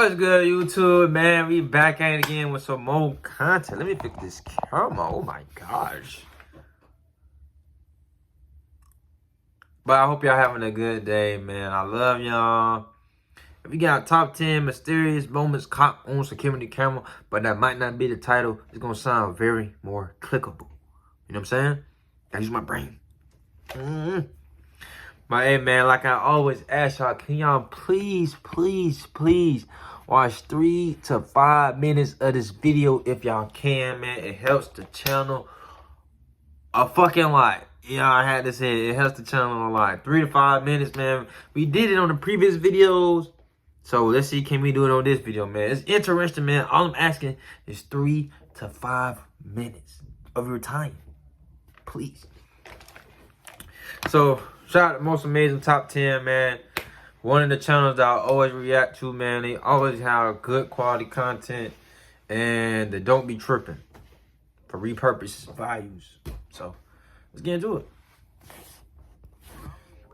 What's good, YouTube, man? We back at it again with some more content. Let me fix this camera. Oh my gosh. But I hope y'all having a good day, man. I love y'all. If you got top 10 mysterious moments caught on security camera, but that might not be the title, it's gonna sound very more clickable. You know what I'm saying? I use my brain. But hey, man, like I always ask y'all, can y'all please watch 3 to 5 minutes of this video if y'all can, man. It helps the channel a fucking lot. Yeah, I had to say it helps the channel a lot. 3 to 5 minutes, man. We did it on the previous videos, so let's see, can we do it on this video, man? It's interesting, man. All I'm asking is 3 to 5 minutes of your time, please. So shout out to Most Amazing Top 10, man. One of the channels that I always react to, man. They always have good quality content, and they don't be tripping for repurpose values. So let's get into it.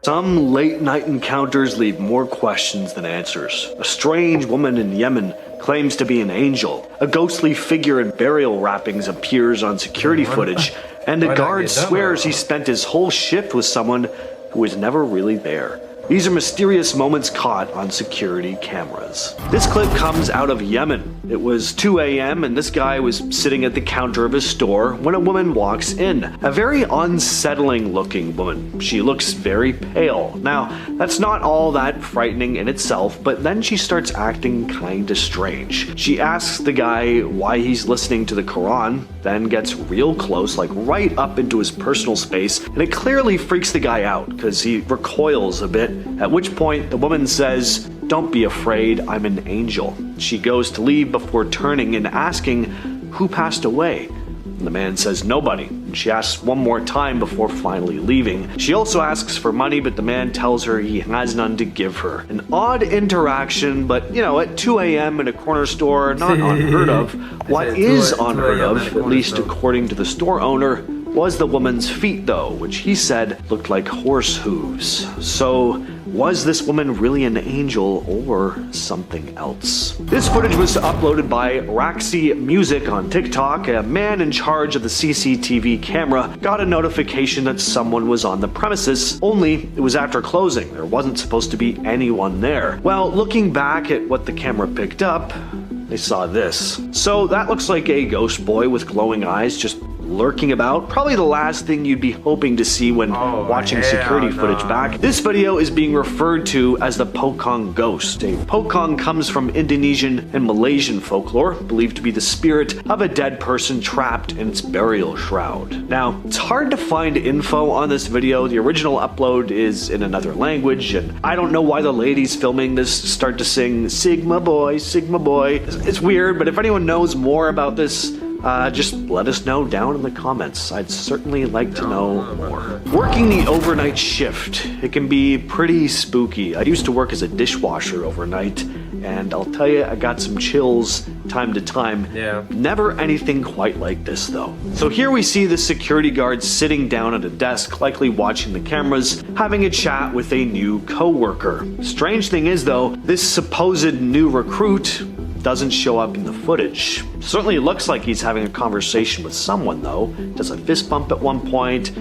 Some late night encounters leave more questions than answers. A strange woman in Yemen claims to be an angel. A ghostly figure in burial wrappings appears on security footage, and a guard swears he spent his whole shift with someone who was never really there. These are mysterious moments caught on security cameras. This clip comes out of Yemen. It was 2 a.m. and this guy was sitting at the counter of his store when a woman walks in. A very unsettling looking woman. She looks very pale. Now, that's not all that frightening in itself, but then she starts acting kinda strange. She asks the guy why he's listening to the Quran, then gets real close, like right up into his personal space, and it clearly freaks the guy out because he recoils a bit. At which point, the woman says, "Don't be afraid, I'm an angel." She goes to leave before turning and asking, "Who passed away?" And the man says, "Nobody." And she asks one more time before finally leaving. She also asks for money, but the man tells her he has none to give her. An odd interaction, but you know, at 2 a.m. in a corner store, not unheard of. What is unheard of, at least according to the store owner, was the woman's feet though, which he said looked like horse hooves. So, was this woman really an angel or something else? This footage was uploaded by Raxi Music on TikTok. A man in charge of the CCTV camera got a notification that someone was on the premises, only it was after closing. There wasn't supposed to be anyone there. Well, looking back at what the camera picked up, they saw this. So that looks like a ghost boy with glowing eyes just lurking about. Probably the last thing you'd be hoping to see when watching security footage back. This video is being referred to as the Pocong Ghost. A Pocong comes from Indonesian and Malaysian folklore, believed to be the spirit of a dead person trapped in its burial shroud. Now, it's hard to find info on this video. The original upload is in another language, and I don't know why the ladies filming this start to sing Sigma Boy, Sigma Boy. It's weird, but if anyone knows more about this, just let us know down in the comments. I'd certainly like to know more. Working the overnight shift, it can be pretty spooky. I used to work as a dishwasher overnight, and I'll tell you, I got some chills time to time. Yeah. Never anything quite like this though. So here we see the security guard sitting down at a desk, likely watching the cameras, having a chat with a new co-worker. Strange thing is though, this supposed new recruit doesn't show up in the footage. Certainly looks like he's having a conversation with someone though. Does a fist bump at one point,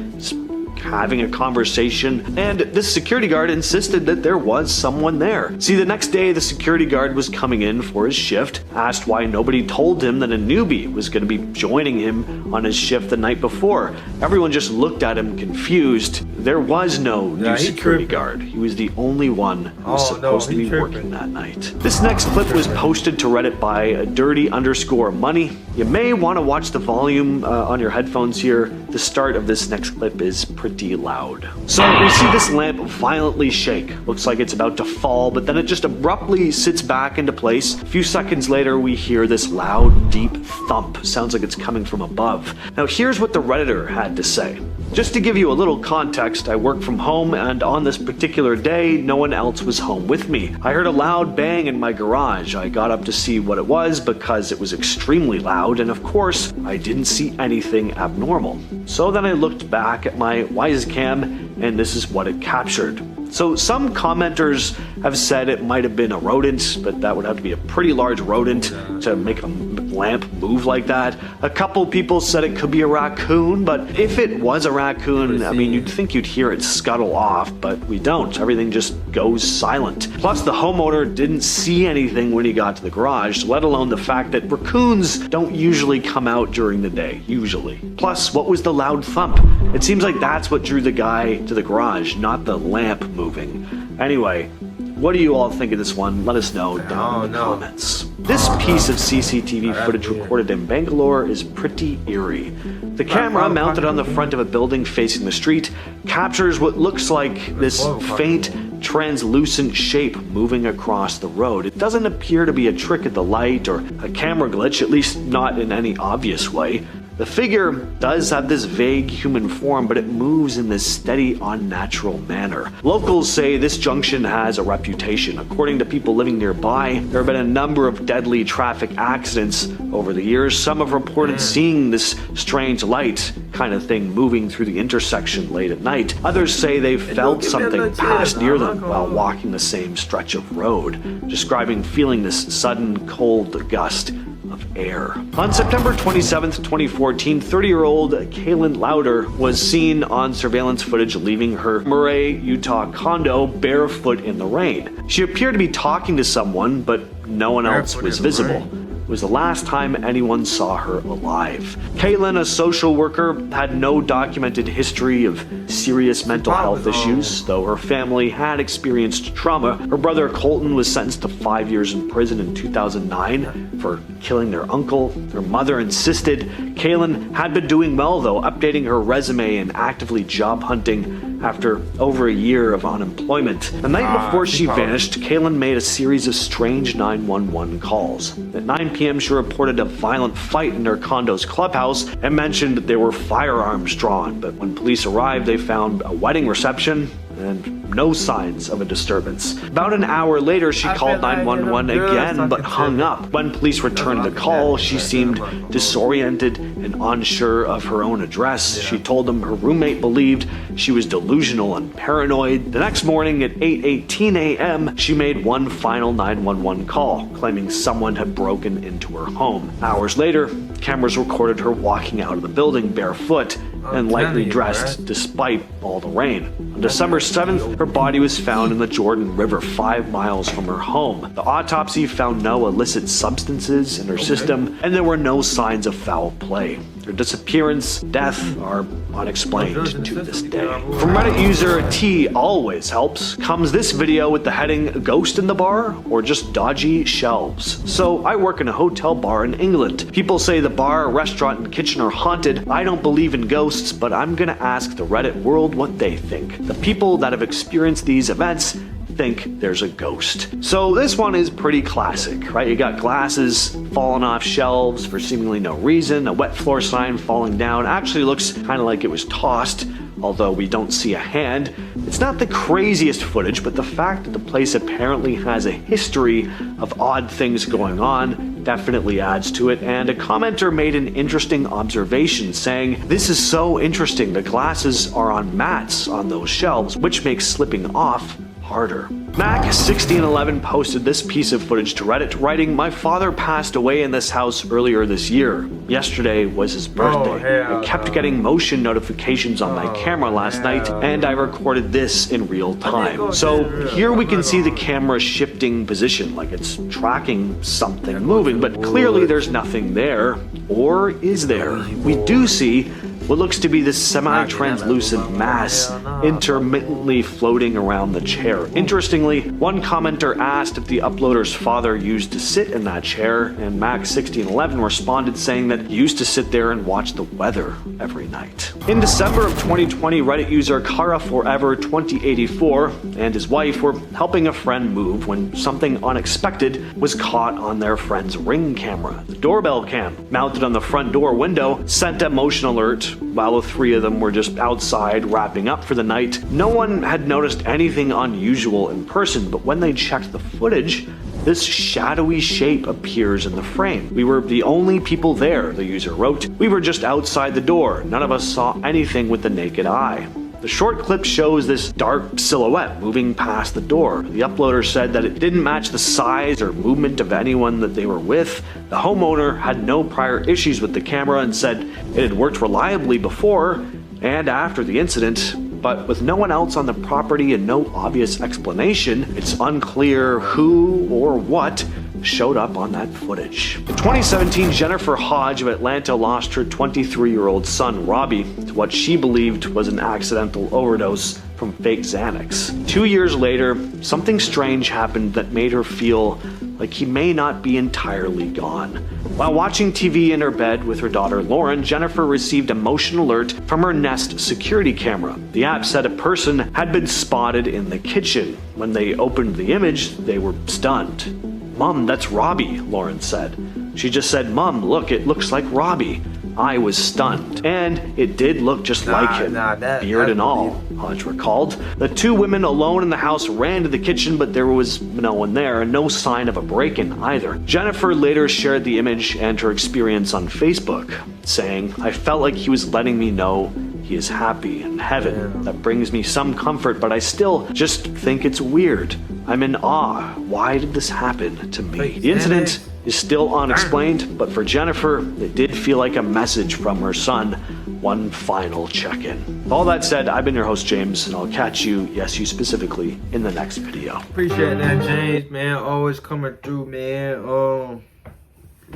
having a conversation, and this security guard insisted that there was someone there. See, the next day the security guard was coming in for his shift, asked why nobody told him that a newbie was going to be joining him on his shift the night before. Everyone just looked at him confused. There was no new security guard. He was the only one who was supposed to be working that night. This next clip was posted to Reddit by dirty_money. You may want to watch the volume on your headphones here. The start of this next clip is pretty loud. So we see this lamp violently shake. Looks like it's about to fall, but then it just abruptly sits back into place. A few seconds later, we hear this loud, deep thump. Sounds like it's coming from above. Now here's what the Redditor had to say. Just to give you a little context, I work from home, and on this particular day, no one else was home with me. I heard a loud bang in my garage. I got up to see what it was because it was extremely loud, and of course, I didn't see anything abnormal. So then I looked back at my Wisecam, and this is what it captured. So some commenters have said it might have been a rodent, but that would have to be a pretty large rodent to make a lamp move like that. A couple people said it could be a raccoon, but if it was a raccoon, I mean, you'd think you'd hear it scuttle off, but we don't. Everything just goes silent. Plus, the homeowner didn't see anything when he got to the garage, let alone the fact that raccoons don't usually come out during the day, usually. Plus, what was the loud thump? It seems like that's what drew the guy to the garage, not the lamp moving. Anyway, what do you all think of this one? Let us know down in the comments. This piece of CCTV footage recorded in Bangalore is pretty eerie. The camera, mounted on the front of a building facing the street, captures what looks like this faint, translucent shape moving across the road. It doesn't appear to be a trick of the light or a camera glitch, at least not in any obvious way. The figure does have this vague human form, but it moves in this steady, unnatural manner. Locals say this junction has a reputation. According to people living nearby, there have been a number of deadly traffic accidents over the years. Some have reported seeing this strange light kind of thing moving through the intersection late at night. Others say they've felt something pass near them while walking the same stretch of road, describing feeling this sudden cold gust of air. On September 27th, 2014, 30-year-old Kaylin Lauder was seen on surveillance footage leaving her Murray, Utah condo barefoot in the rain. She appeared to be talking to someone, but no one else was visible. It was the last time anyone saw her alive. Kaylin, a social worker, had no documented history of serious mental health issues, though her family had experienced trauma. Her brother Colton was sentenced to 5 years in prison in 2009 for killing their uncle. Her mother insisted Kaylin had been doing well, though, updating her resume and actively job hunting after over a year of unemployment. The night before she vanished, Kaylin made a series of strange 911 calls. At 9 p.m., she reported a violent fight in her condo's clubhouse and mentioned that there were firearms drawn, but when police arrived, they found a wedding reception and no signs of a disturbance. About an hour later, she called 911 again, but hung up. When police returned the call, she seemed disoriented and unsure of her own address. She told them her roommate believed she was delusional and paranoid. The next morning at 8:18 a.m., she made one final 911 call, claiming someone had broken into her home. Hours later, cameras recorded her walking out of the building barefoot and lightly dressed despite all the rain. On December 7th, her body was found in the Jordan River 5 miles from her home. The autopsy found no illicit substances in her system, and there were no signs of foul play. Her disappearance, death are unexplained to this day. From Reddit user T Always Helps comes this video with the heading "Ghost in the Bar" or just "Dodgy Shelves." So I work in a hotel bar in England. People say the bar, restaurant, and kitchen are haunted. I don't believe in ghosts, but I'm gonna ask the Reddit world what they think. The people that have experienced these events think there's a ghost. So this one is pretty classic, right? You got glasses falling off shelves for seemingly no reason, a wet floor sign falling down. Actually looks kind of like it was tossed, although we don't see a hand. It's not the craziest footage, but the fact that the place apparently has a history of odd things going on definitely adds to it. And a commenter made an interesting observation saying, "This is so interesting. The glasses are on mats on those shelves, which makes slipping off harder." Mac1611 posted this piece of footage to Reddit, writing, "My father passed away in this house earlier this year. Yesterday was his birthday. I kept getting motion notifications on my camera last night, and I recorded this in real time." So here we can see the camera shifting position, like it's tracking something moving, but clearly there's nothing there. Or is there? We do see what looks to be this semi-translucent mass intermittently floating around the chair. Interestingly, one commenter asked if the uploader's father used to sit in that chair, and Mac1611 responded saying that he used to sit there and watch the weather every night. In December of 2020, Reddit user KaraForever2084 and his wife were helping a friend move when something unexpected was caught on their friend's Ring camera. The doorbell cam, mounted on the front door window, sent a motion alert while the three of them were just outside wrapping up for the night. No one had noticed anything unusual in person, but when they checked the footage, this shadowy shape appears in the frame. "We were the only people there," the user wrote. "We were just outside the door. None of us saw anything with the naked eye." The short clip shows this dark silhouette moving past the door. The uploader said that it didn't match the size or movement of anyone that they were with. The homeowner had no prior issues with the camera and said it had worked reliably before and after the incident. But with no one else on the property and no obvious explanation, it's unclear who or what showed up on that footage. In 2017, Jennifer Hodge of Atlanta lost her 23-year-old son, Robbie, to what she believed was an accidental overdose from fake Xanax. 2 years later, something strange happened that made her feel like he may not be entirely gone. While watching TV in her bed with her daughter Lauren, Jennifer received a motion alert from her Nest security camera. The app said a person had been spotted in the kitchen. When they opened the image, they were stunned. "Mom, that's Robbie," Lauren said. She just said, "Mom, look, it looks like Robbie." I was stunned. And it did look just like him, beard and all, Hodge recalled. The two women alone in the house ran to the kitchen, but there was no one there, and no sign of a break-in either. Jennifer later shared the image and her experience on Facebook, saying, "I felt like he was letting me know he is happy in heaven. That brings me some comfort, but I still just think it's weird. I'm in awe. Why did this happen to me?" The incident is still unexplained, but for Jennifer, it did feel like a message from her son. One final check-in. With all that said, I've been your host, James, and I'll catch you, yes, you specifically, in the next video. Appreciate that, James, man. Always coming through, man.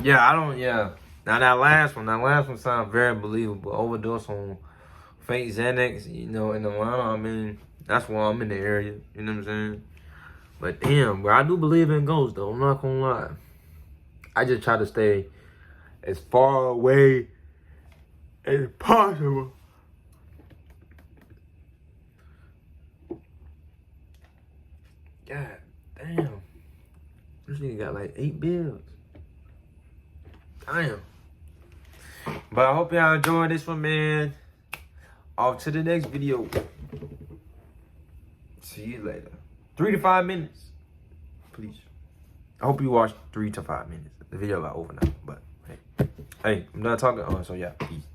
Now that last one sounds very believable. Overdose on fake Xanax, in Atlanta. I mean, that's why I'm in the area. You know what I'm saying? But damn, bro, I do believe in ghosts, though. I'm not gonna lie. I just try to stay as far away as possible. God damn. This nigga got like 8 bills. Damn. But I hope y'all enjoyed this one, man. Off to the next video. See you later. 3 to 5 minutes. Please. I hope you watch 3 to 5 minutes. The video got over now. But hey, I'm done talking. So yeah, peace.